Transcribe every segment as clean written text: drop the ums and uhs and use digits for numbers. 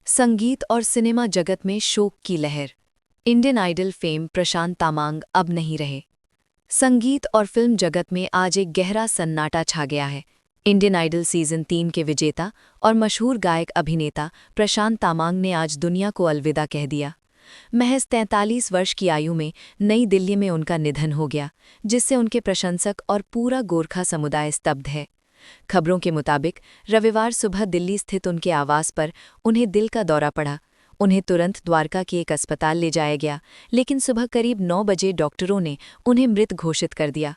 संगीत और सिनेमा जगत में शोक की लहर। इंडियन आइडल फेम प्रशांत तामांग अब नहीं रहे। संगीत और फिल्म जगत में आज एक गहरा सन्नाटा छा गया है। इंडियन आइडल सीजन 3 के विजेता और मशहूर गायक अभिनेता प्रशांत तामांग ने आज दुनिया को अलविदा कह दिया। महज 43 वर्ष की आयु में नई दिल्ली में उनका निधन हो गया, जिससे उनके प्रशंसक और पूरा गोरखा समुदाय स्तब्ध है। खबरों के मुताबिक रविवार सुबह दिल्ली स्थित उनके आवास पर उन्हें दिल का दौरा पड़ा। उन्हें तुरंत द्वारका के एक अस्पताल ले जाया गया, लेकिन सुबह करीब 9 बजे डॉक्टरों ने उन्हें मृत घोषित कर दिया।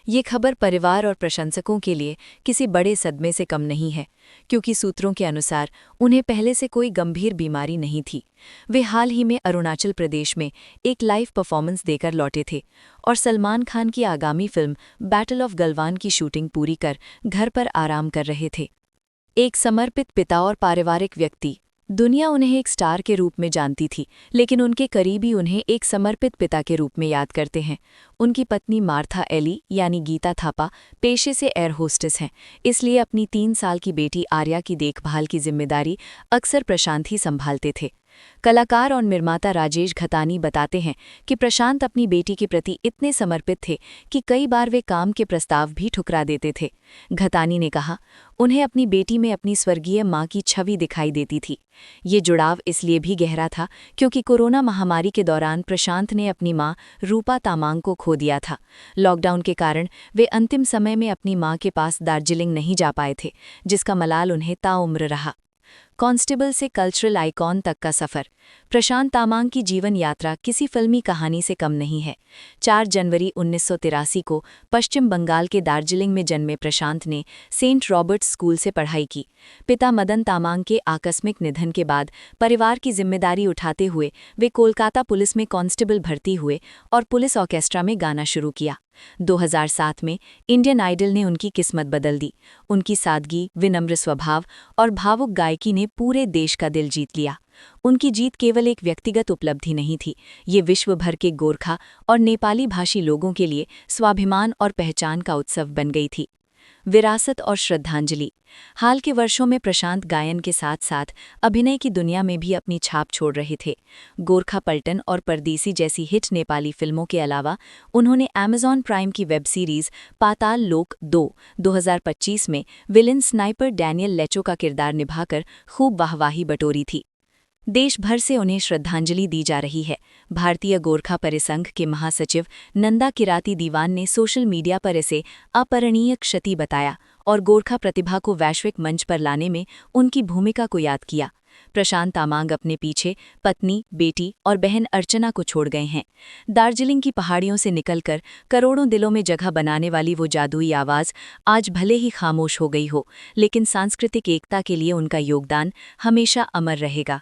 ये खबर परिवार और प्रशंसकों के लिए किसी बड़े सदमे से कम नहीं है, क्योंकि सूत्रों के अनुसार उन्हें पहले से कोई गंभीर बीमारी नहीं थी। वे हाल ही में अरुणाचल प्रदेश में एक लाइव परफॉर्मेंस देकर लौटे थे और सलमान खान की आगामी फिल्म बैटल ऑफ गलवान की शूटिंग पूरी कर घर पर आराम कर रहे थे। एक समर्पित पिता और पारिवारिक व्यक्ति। दुनिया उन्हें एक स्टार के रूप में जानती थी, लेकिन उनके करीबी उन्हें एक समर्पित पिता के रूप में याद करते हैं। उनकी पत्नी मार्था एली यानी गीता थापा पेशे से एयर होस्टेस हैं, इसलिए अपनी 3 साल की बेटी आर्या की देखभाल की जिम्मेदारी अक्सर प्रशांत ही संभालते थे। कलाकार और निर्माता राजेश घतानी बताते हैं कि प्रशांत अपनी बेटी के प्रति इतने समर्पित थे कि कई बार वे काम के प्रस्ताव भी ठुकरा देते थे। घतानी ने कहा, उन्हें अपनी बेटी में अपनी स्वर्गीय मां की छवि दिखाई देती थी। ये जुड़ाव इसलिए भी गहरा था क्योंकि कोरोना महामारी के दौरान प्रशांत ने अपनी मां रूपा तामांग को खो दिया था। लॉकडाउन के कारण वे अंतिम समय में अपनी मां के पास दार्जिलिंग नहीं जा पाए थे, जिसका मलाल उन्हें ताउम्र रहा। कांस्टेबल से कल्चरल आइकॉन तक का सफ़र। प्रशांत तामांग की जीवन यात्रा किसी फिल्मी कहानी से कम नहीं है। 4 जनवरी 1983 को पश्चिम बंगाल के दार्जिलिंग में जन्मे प्रशांत ने सेंट रॉबर्ट्स स्कूल से पढ़ाई की। पिता मदन तामांग के आकस्मिक निधन के बाद परिवार की जिम्मेदारी उठाते हुए वे कोलकाता पुलिस में कांस्टेबल भर्ती हुए और पुलिस ऑर्केस्ट्रा में गाना शुरू किया। 2007 में इंडियन आइडल ने उनकी किस्मत बदल दी। उनकी सादगी, विनम्र स्वभाव और भावुक गायकी ने पूरे देश का दिल जीत लिया। उनकी जीत केवल एक व्यक्तिगत उपलब्धि नहीं थी, ये विश्व भर के गोरखा और नेपाली भाषी लोगों के लिए स्वाभिमान और पहचान का उत्सव बन गई थी। विरासत और श्रद्धांजलि। हाल के वर्षों में प्रशांत गायन के साथ साथ अभिनय की दुनिया में भी अपनी छाप छोड़ रहे थे। गोरखा पलटन और परदेसी जैसी हिट नेपाली फिल्मों के अलावा उन्होंने अमेज़न प्राइम की वेब सीरीज पाताल लोक 2 2025 में विलेन स्नाइपर डैनियल लेचो का किरदार निभाकर खूब वाहवाही बटोरी थी। देश भर से उन्हें श्रद्धांजलि दी जा रही है। भारतीय गोरखा परिसंघ के महासचिव नंदा किराती दीवान ने सोशल मीडिया पर इसे अपरणीय क्षति बताया और गोरखा प्रतिभा को वैश्विक मंच पर लाने में उनकी भूमिका को याद किया। प्रशांत तामांग अपने पीछे पत्नी, बेटी और बहन अर्चना को छोड़ गए हैं। दार्जिलिंग की पहाड़ियों से निकलकर करोड़ों दिलों में जगह बनाने वाली वो जादुई आवाज़ आज भले ही खामोश हो गई हो, लेकिन सांस्कृतिक एकता के लिए उनका योगदान हमेशा अमर रहेगा।